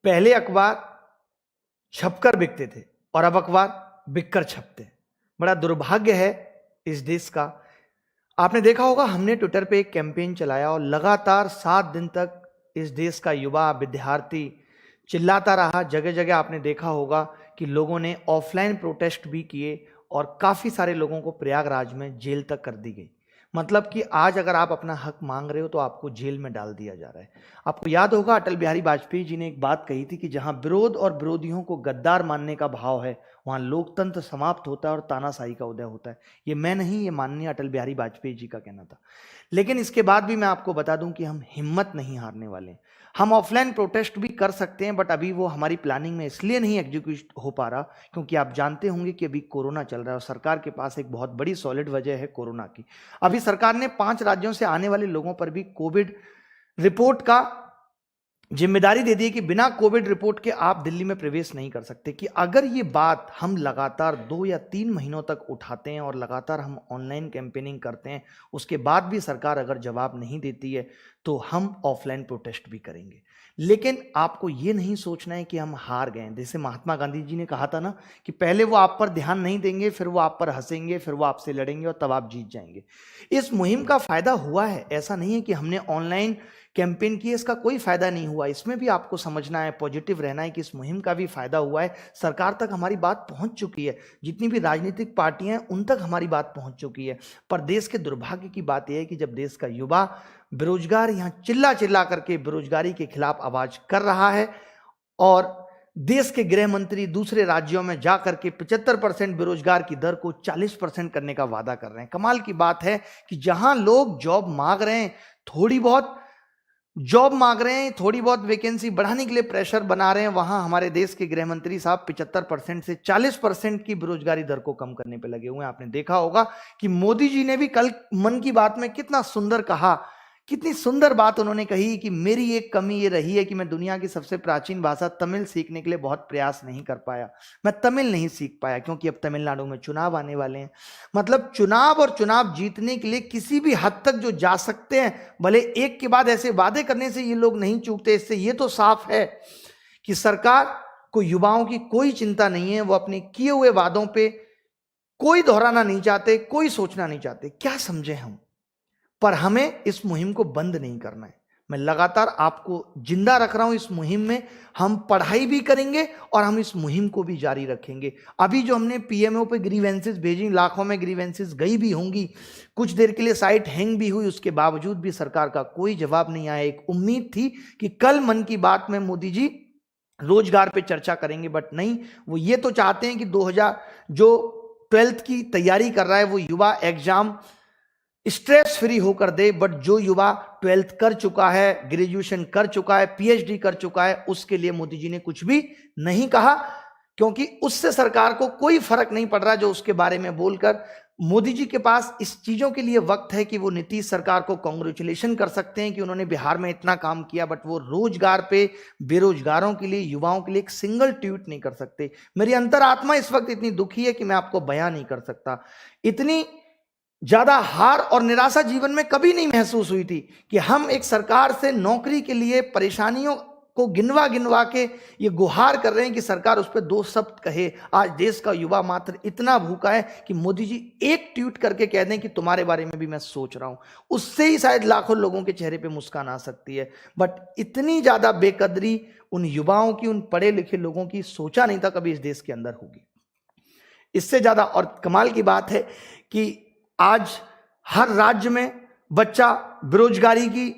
पहले अखबार छपकर बिकते थे और अब अखबार बिककर छपते हैं। बड़ा दुर्भाग्य है इस देश का। आपने देखा होगा, हमने ट्विटर पे एक कैंपेन चलाया और लगातार 7 दिन तक इस देश का युवा विद्यार्थी चिल्लाता रहा। जगह जगह आपने देखा होगा कि लोगों ने ऑफलाइन प्रोटेस्ट भी किए और काफी सारे लोगों को प्रयागराज में जेल तक कर दी गई। मतलब कि आज अगर आप अपना हक मांग रहे हो तो आपको जेल में डाल दिया जा रहा है। आपको याद होगा, अटल बिहारी वाजपेयी जी ने एक बात कही थी कि जहां विरोध और विरोधियों को गद्दार मानने का भाव है, वहां लोकतंत्र समाप्त होता है और तानाशाही का उदय होता है। ये मैं नहीं, ये माननीय अटल बिहारी वाजपेयी जी का कहना था। लेकिन इसके बाद भी मैं आपको बता दूं कि हम हिम्मत नहीं हारने वाले हैं। हम ऑफलाइन प्रोटेस्ट भी कर सकते हैं, बट अभी वो हमारी प्लानिंग में इसलिए नहीं एग्जीक्यूट हो पा रहा क्योंकि आप जानते होंगे कि अभी कोरोना चल रहा है और सरकार के पास एक बहुत बड़ी सॉलिड वजह है कोरोना की। अभी सरकार ने 5 राज्यों से आने वाले लोगों पर भी कोविड रिपोर्ट का जिम्मेदारी दे दी है कि बिना कोविड रिपोर्ट के आप दिल्ली में प्रवेश नहीं कर सकते। कि अगर ये बात हम लगातार 2 या 3 महीनों तक उठाते हैं और लगातार हम ऑनलाइन कैंपेनिंग करते हैं, उसके बाद भी सरकार अगर जवाब नहीं देती है तो हम ऑफलाइन प्रोटेस्ट भी करेंगे। लेकिन आपको ये नहीं सोचना है कि हम हार गए। जैसे महात्मा गांधी जी ने कहा था ना कि पहले वो आप पर ध्यान नहीं देंगे, फिर वो आप पर हंसेंगे, फिर वो आपसे लड़ेंगे और तब आप जीत जाएंगे। इस मुहिम का फायदा हुआ है, ऐसा नहीं है कि हमने ऑनलाइन कैंपेन किए इसका कोई फायदा नहीं हुआ। इसमें भी आपको समझना है, पॉजिटिव रहना है कि इस मुहिम का भी फायदा हुआ है। सरकार तक हमारी बात पहुंच चुकी है, जितनी भी राजनीतिक पार्टियां हैं उन तक हमारी बात पहुंच चुकी है। पर देश के दुर्भाग्य की बात यह है कि जब देश का युवा बेरोजगार यहां चिल्ला चिल्ला करके बेरोजगारी के खिलाफ आवाज कर रहा है और देश के गृह मंत्री दूसरे राज्यों में जाकर के 75% बेरोजगार की दर को 40% करने का वादा कर रहे हैं। कमाल की बात है कि जहां लोग जॉब मांग रहे हैं, थोड़ी बहुत जॉब मांग रहे हैं, थोड़ी बहुत वैकेंसी बढ़ाने के लिए प्रेशर बना रहे हैं, वहां हमारे देश के गृह मंत्री साहब 75% से 40% की बेरोजगारी दर को कम करने पे लगे हुए हैं। आपने देखा होगा कि मोदी जी ने भी कल मन की बात में कितना सुंदर कहा, कितनी सुंदर बात उन्होंने कही कि मेरी एक कमी ये रही है कि मैं दुनिया की सबसे प्राचीन भाषा तमिल सीखने के लिए बहुत प्रयास नहीं कर पाया। मैं तमिल नहीं सीख पाया क्योंकि अब तमिलनाडु में चुनाव आने वाले हैं। मतलब चुनाव और चुनाव जीतने के लिए किसी भी हद तक जो जा सकते हैं, भले एक के बाद ऐसे वादे करने से ये लोग नहीं चूकते। इससे ये तो साफ है कि सरकार को युवाओं की कोई चिंता नहीं है। वो अपने किए हुए वादों पे कोई दोहराना नहीं चाहते, कोई सोचना नहीं चाहते। क्या समझे हम, पर हमें इस मुहिम को बंद नहीं करना है। मैं लगातार आपको जिंदा रख रहा हूं इस मुहिम में। हम पढ़ाई भी करेंगे और हम इस मुहिम को भी जारी रखेंगे। अभी जो हमने पीएमओ पे ग्रीवेंसेस भेजी, लाखों में ग्रीवेंसेस गई भी होंगी, कुछ देर के लिए साइट हैंग भी हुई, उसके बावजूद भी सरकार का कोई जवाब नहीं आया। एक उम्मीद थी कि कल मन की बात में मोदी जी रोजगार पे चर्चा करेंगे, बट नहीं। वो ये तो चाहते हैं कि 2000 जो 12th की तैयारी कर रहा है वो युवा एग्जाम स्ट्रेस फ्री होकर दे, बट जो युवा 12th कर चुका है, ग्रेजुएशन कर चुका है, पीएचडी कर चुका है, उसके लिए मोदी जी ने कुछ भी नहीं कहा क्योंकि उससे सरकार को कोई फर्क नहीं पड़ रहा जो उसके बारे में बोलकर। मोदी जी के पास इस चीजों के लिए वक्त है कि वो नीतीश सरकार को कांग्रेचुलेशन कर सकते हैं कि उन्होंने बिहार में इतना काम किया, बट वो रोजगार पे बेरोजगारों के लिए, युवाओं के लिए एक सिंगल ट्वीट नहीं कर सकते। मेरी अंतरात्मा इस वक्त इतनी दुखी है कि मैं आपको बयां नहीं कर सकता। इतनी ज्यादा हार और निराशा जीवन में कभी नहीं महसूस हुई थी कि हम एक सरकार से नौकरी के लिए परेशानियों को गिनवा गिनवा के ये गुहार कर रहे हैं कि सरकार उस पर 2 शब्द कहे। आज देश का युवा मात्र इतना भूखा है कि मोदी जी एक ट्वीट करके कह दें कि तुम्हारे बारे में भी मैं सोच रहा हूं, उससे ही शायद लाखों लोगों के चेहरे पे मुस्कान आ सकती है। बट इतनी ज्यादा बेकदरी उन युवाओं की, उन पढ़े लिखे लोगों की सोचा नहीं था कभी इस देश के अंदर होगी। इससे ज्यादा और कमाल की बात है कि आज हर राज्य में बच्चा बेरोजगारी की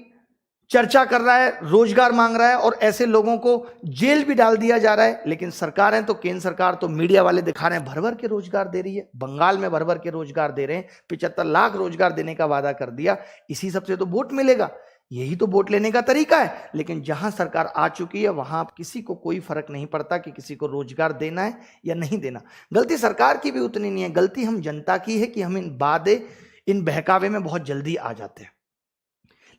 चर्चा कर रहा है, रोजगार मांग रहा है और ऐसे लोगों को जेल भी डाल दिया जा रहा है। लेकिन सरकार है तो केंद्र सरकार तो मीडिया वाले दिखा रहे हैं भर भर के रोजगार दे रही है। बंगाल में भर भर के रोजगार दे रहे हैं, 75 लाख रोजगार देने का वादा कर दिया। इसी सबसे तो वोट मिलेगा, यही तो वोट लेने का तरीका है। लेकिन जहां सरकार आ चुकी है वहां किसी को कोई फर्क नहीं पड़ता कि किसी को रोजगार देना है या नहीं देना। गलती सरकार की भी उतनी नहीं है, गलती हम जनता की है कि हम इन वादे, इन बहकावे में बहुत जल्दी आ जाते हैं।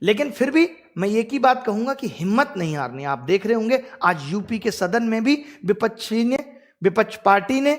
लेकिन फिर भी मैं एक ही बात कहूंगा कि हिम्मत नहीं हारनी। आप देख रहे होंगे आज यूपी के सदन में भी विपक्ष पार्टी ने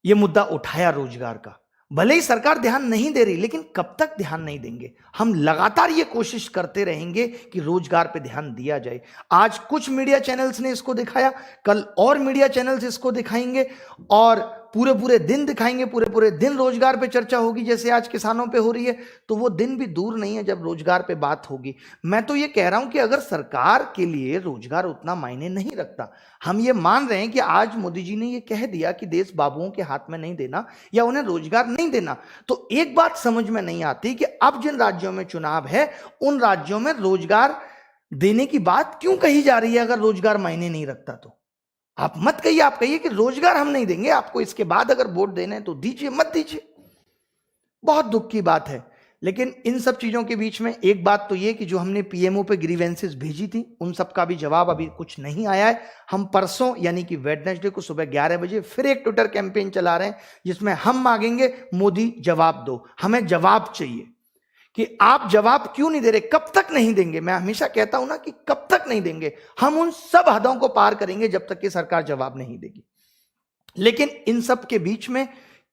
यह मुद्दा उठाया रोजगार का। भले ही सरकार ध्यान नहीं दे रही, लेकिन कब तक ध्यान नहीं देंगे? हम लगातार ये कोशिश करते रहेंगे कि रोजगार पे ध्यान दिया जाए। आज कुछ मीडिया चैनल्स ने इसको दिखाया, कल और मीडिया चैनल्स इसको दिखाएंगे और पूरे पूरे दिन दिखाएंगे, पूरे पूरे दिन रोजगार पे चर्चा होगी, जैसे आज किसानों पे हो रही है। तो वो दिन भी दूर नहीं है जब रोजगार पे बात होगी। मैं तो ये कह रहा हूं कि अगर सरकार के लिए रोजगार उतना मायने नहीं रखता, हम ये मान रहे हैं कि आज मोदी जी ने ये कह दिया कि देश बाबुओं के हाथ में नहीं देना या उन्हें रोजगार नहीं देना, तो एक बात समझ में नहीं आती कि अब जिन राज्यों में चुनाव है उन राज्यों में रोजगार देने की बात क्यों कही जा रही है? अगर रोजगार मायने नहीं रखता तो आप मत कहिए, आप कहिए कि रोजगार हम नहीं देंगे आपको, इसके बाद अगर वोट देने हैं तो दीजिए, मत दीजिए। बहुत दुख की बात है। लेकिन इन सब चीजों के बीच में एक बात तो ये कि जो हमने पीएमओ पे ग्रीवेंसेस भेजी थी उन सब का भी जवाब अभी कुछ नहीं आया है। हम परसों यानी कि वेडनेसडे को सुबह 11 बजे फिर एक ट्विटर कैंपेन चला रहे हैं जिसमें हम मांगेंगे मोदी जवाब दो, हमें जवाब चाहिए कि आप जवाब क्यों नहीं दे रहे, कब तक नहीं देंगे। मैं हमेशा कहता हूं ना कि कब तक नहीं देंगे, हम उन सब हदों को पार करेंगे जब तक कि सरकार जवाब नहीं देगी। लेकिन इन सब के बीच में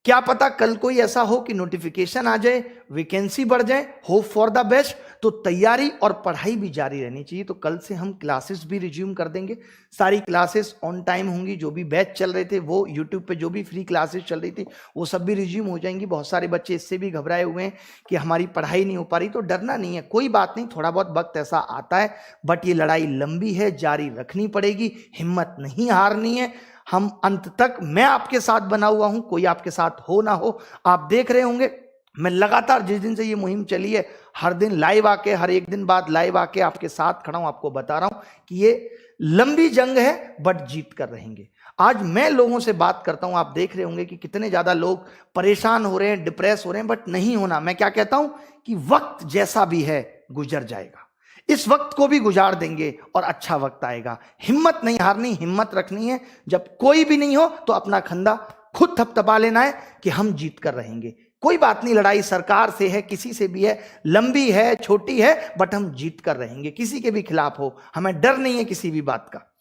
क्या पता कल कोई ऐसा हो कि नोटिफिकेशन आ जाए, वैकेंसी बढ़ जाए, होप फॉर द बेस्ट, तो तैयारी और पढ़ाई भी जारी रहनी चाहिए। तो कल से हम क्लासेस भी रिज्यूम कर देंगे, सारी क्लासेस ऑन टाइम होंगी। जो भी बैच चल रहे थे वो यूट्यूब पे जो भी फ्री क्लासेस चल रही थी वो सब भी रिज्यूम हो जाएंगी। बहुत सारे बच्चे इससे भी घबराए हुए हैं कि हमारी पढ़ाई नहीं हो पा रही, तो डरना नहीं है, कोई बात नहीं, थोड़ा बहुत वक्त ऐसा आता है, बट ये लड़ाई लंबी है, जारी रखनी पड़ेगी, हिम्मत नहीं हारनी है। हम अंत तक, मैं आपके साथ बना हुआ हूं, कोई आपके साथ हो ना हो। आप देख रहे होंगे मैं लगातार जिस दिन से ये मुहिम चली है हर दिन लाइव आके, हर एक दिन बाद लाइव आके आपके साथ खड़ा हूं, आपको बता रहा हूं कि ये लंबी जंग है बट जीत कर रहेंगे। आज मैं लोगों से बात करता हूं, आप देख रहे होंगे कि कितने ज्यादा लोग परेशान हो रहे हैं, डिप्रेस हो रहे हैं, बट नहीं होना। मैं क्या कहता हूं कि वक्त जैसा भी है गुजर जाएगा, इस वक्त को भी गुजार देंगे और अच्छा वक्त आएगा। हिम्मत नहीं हारनी, हिम्मत रखनी है। जब कोई भी नहीं हो तो अपना खंदा खुद थपथपा लेना है कि हम जीत कर रहेंगे। कोई बात नहीं, लड़ाई सरकार से है, किसी से भी है, लंबी है, छोटी है, बट हम जीत कर रहेंगे। किसी के भी खिलाफ हो, हमें डर नहीं है किसी भी बात का।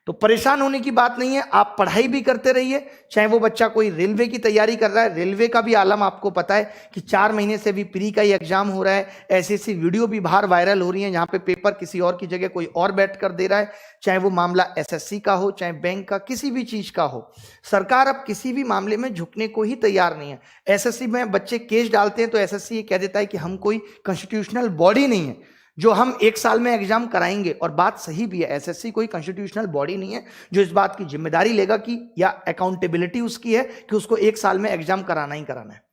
तो परेशान होने की बात नहीं है, आप पढ़ाई भी करते रहिए। चाहे वो बच्चा कोई रेलवे की तैयारी कर रहा है, रेलवे का भी आलम आपको पता है कि 4 महीने से भी प्री का ही एग्जाम हो रहा है। ऐसी ऐसी वीडियो भी बाहर वायरल हो रही है जहां पे पेपर किसी और की जगह कोई और बैठ कर दे रहा है। चाहे वो मामला एसएससी का हो, चाहे बैंक का, किसी भी चीज का हो, सरकार अब किसी भी मामले में झुकने को ही तैयार नहीं है। एसएससी में बच्चे केस डालते हैं तो एसएससी ये कह देता है कि हम कोई कॉन्स्टिट्यूशनल बॉडी नहीं है जो हम 1 साल में एग्जाम कराएंगे। और बात सही भी है, एसएससी कोई कॉन्स्टिट्यूशनल बॉडी नहीं है जो इस बात की जिम्मेदारी लेगा कि, या अकाउंटेबिलिटी उसकी है कि उसको 1 साल में एग्जाम कराना ही कराना है।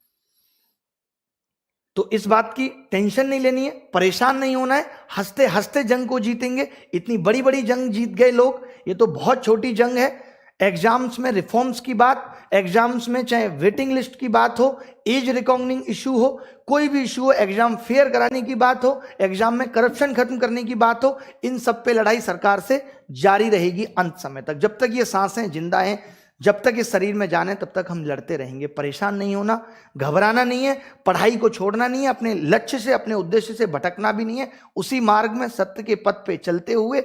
तो इस बात की टेंशन नहीं लेनी है, परेशान नहीं होना है, हंसते हंसते जंग को जीतेंगे। इतनी बड़ी बड़ी जंग जीत गए लोग, ये तो बहुत छोटी जंग है। एग्जाम्स में रिफॉर्म्स की बात, एग्जाम्स में चाहे वेटिंग लिस्ट की बात हो, एज रिकॉग्निंग इशू हो, कोई भी इशू हो, एग्जाम फेयर कराने की बात हो, एग्जाम में करप्शन खत्म करने की बात हो, इन सब पे लड़ाई सरकार से जारी रहेगी अंत समय तक। जब तक ये सांसें जिंदा हैं, जब तक इस शरीर में जान है, तब तक हम लड़ते रहेंगे। परेशान नहीं होना, घबराना नहीं है, पढ़ाई को छोड़ना नहीं है, अपने लक्ष्य से, अपने उद्देश्य से भटकना भी नहीं है। उसी मार्ग में, सत्य के पथ पे चलते हुए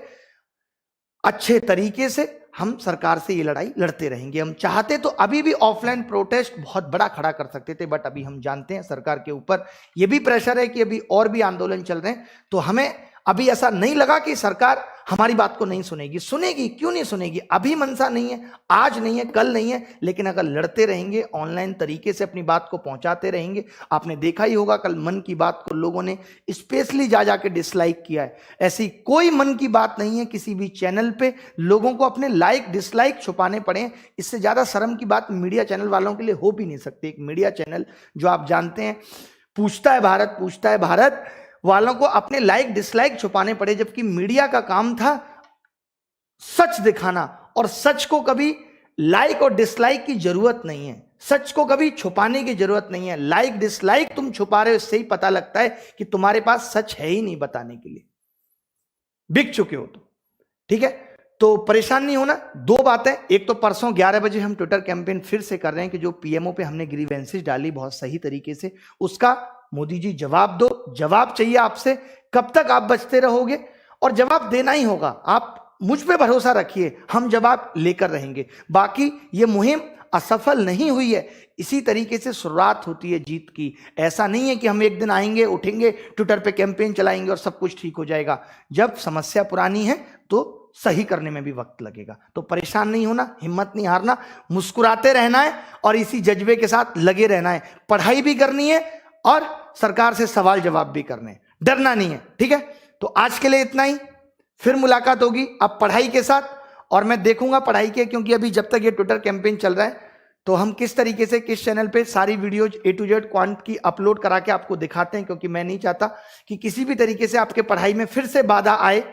अच्छे तरीके से हम सरकार से ये लड़ाई लड़ते रहेंगे। हम चाहते तो अभी भी ऑफलाइन प्रोटेस्ट बहुत बड़ा खड़ा कर सकते थे, बट अभी हम जानते हैं सरकार के ऊपर ये भी प्रेशर है कि अभी और भी आंदोलन चल रहे हैं। तो हमें अभी ऐसा नहीं लगा कि सरकार हमारी बात को नहीं सुनेगी। सुनेगी, क्यों नहीं सुनेगी? अभी मनसा नहीं है, आज नहीं है, कल नहीं है, लेकिन अगर लड़ते रहेंगे, ऑनलाइन तरीके से अपनी बात को पहुंचाते रहेंगे। आपने देखा ही होगा कल मन की बात को लोगों ने स्पेशली जा जाके डिसलाइक किया है। ऐसी कोई मन की बात नहीं है किसी भी चैनल पे लोगों को अपने लाइक डिसलाइक छुपाने पड़े। इससे ज्यादा शर्म की बात मीडिया चैनल वालों के लिए हो भी नहीं सकती। एक मीडिया चैनल जो आप जानते हैं पूछता है भारत वालों को अपने लाइक डिसलाइक छुपाने पड़े, जबकि मीडिया का काम था सच दिखाना। और सच को कभी लाइक और डिसलाइक की जरूरत नहीं है, सच को कभी छुपाने की जरूरत नहीं है। लाइक डिसलाइक तुम छुपा रहे हो, इससे ही पता लगता है कि तुम्हारे पास सच है ही नहीं बताने के लिए, बिक चुके हो तो। ठीक है, तो परेशान नहीं होना। 2 बातें, एक तो परसों 11 बजे हम ट्विटर कैंपेन फिर से कर रहे हैं कि जो पीएमओ पे हमने ग्रीवेंसेस डाली बहुत सही तरीके से, उसका मोदी जी जवाब दो। जवाब चाहिए आपसे। कब तक आप बचते रहोगे? और जवाब देना ही होगा। आप मुझ पे भरोसा रखिए, हम जवाब लेकर रहेंगे। बाकी ये मुहिम असफल नहीं हुई है। इसी तरीके से शुरुआत होती है जीत की। ऐसा नहीं है कि हम एक दिन आएंगे, उठेंगे, ट्विटर पे कैंपेन चलाएंगे और सब कुछ ठीक हो जाएगा। जब समस्या पुरानी है तो सही करने में भी वक्त लगेगा। तो परेशान नहीं होना, हिम्मत नहीं हारना, मुस्कुराते रहना है और इसी जज्बे के साथ लगे रहना है। पढ़ाई भी करनी है और सरकार से सवाल जवाब भी करने हैं, डरना नहीं है। ठीक है, तो आज के लिए इतना ही, फिर मुलाकात होगी अब पढ़ाई के साथ। और मैं देखूंगा पढ़ाई के, क्योंकि अभी जब तक ये ट्विटर कैंपेन चल रहा है तो हम किस तरीके से किस चैनल पे सारी videos A to Z quant की अपलोड करा के आपको दिखाते हैं, क्योंकि मैं नहीं चाहता कि किसी भी तरीके से आपके पढ़ाई में फिर से बाधा आए,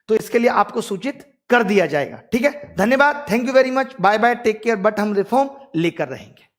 तो इसके लिए आपको सूचित कर दिया जाएगा। ठीक है, धन्यवाद, thank you very much, bye bye, take care. But हम रिफॉर्म लेकर रहेंगे।